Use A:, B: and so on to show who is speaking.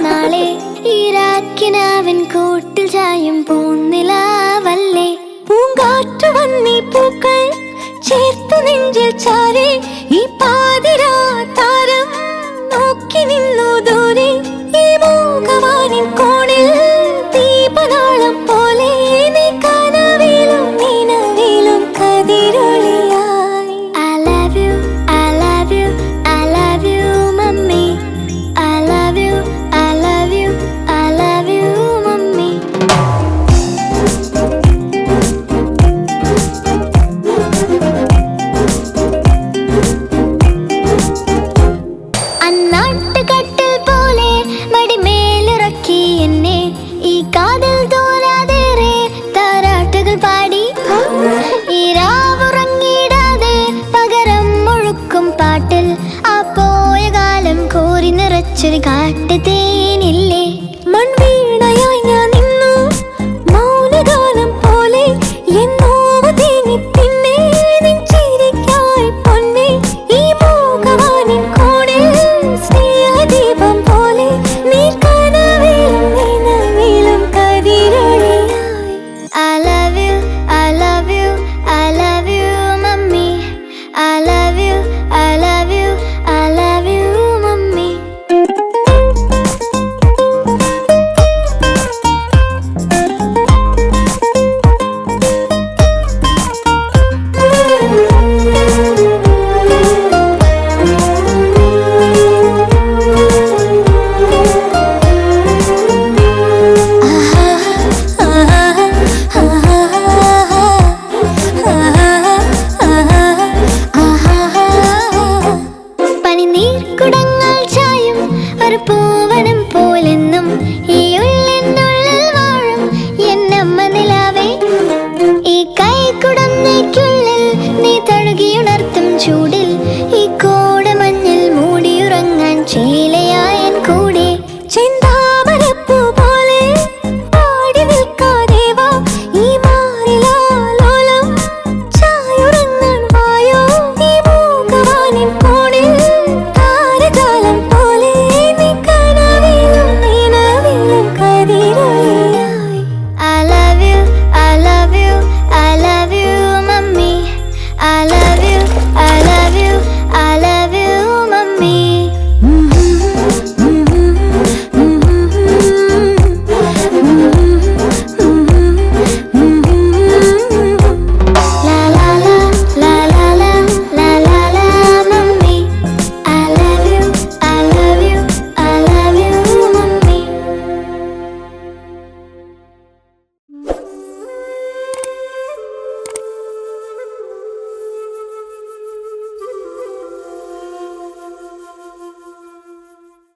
A: നാളെ ഈരാക്കിനാവിൻ കൂട്ടിൽ ചായും പൂന്നിലാവല്ലേ പൂങ്കാറ്റു വന്നീ പൂക്കൾ ചേർത്തു നെഞ്ചിൽ ചാരെ ഈ പാതിരാ താരം നോക്കി നിന്നു ദൂരെ ഈ മൂകവാനിൻ കോണിൽ ദീപനാളം പോലെ നീ കനവിലും നിലവിലും കതിരൊളിയായി I love you, I love you, I love you mummy I love you, I love you, I love you mummy അന്നാട്ടുകട്ടിൽ പോലെ മടിമേലിറക്കി എന്നെ ഈ കാതൽ തോരാതേറെ താരാട്ടുകൾ പാടി ഈ രാവുറങ്ങിടാതെ പകരം മുഴുക്കും പാട്ടിൽ ആ പോയ കാലം കോരി നിറച്ചൊരു കാട്ടുതേനില്ലേ മൺവീണയായി ഞാൻ നിന്നു മൗനഗാനം പോലെ എന്നോവ് തേങ്ങി പിന്നെ നെഞ്ചിരിക്കായി പൊന്നെ ഈ മൂകവാനിൻ കോണിൽ സ്നേഹദീപം പോലെ നീ കനവിലും നിലവിലും കതിരൊളിയായി I love you, I love you, I love you mummy I love you, I love you, I love you mummy പനിനീർക്കുടങ്ങൾ ചായും ഒരു പൂവനം പോലെന്നും ഈ ഉള്ളിനുള്ളിൽ വാഴും എന്നമ്മ നിലാവേ ഈ കൈക്കുടന്നയ്ക്കുള്ളിൽ നീ തഴുകിയുണർത്തും ചൂട്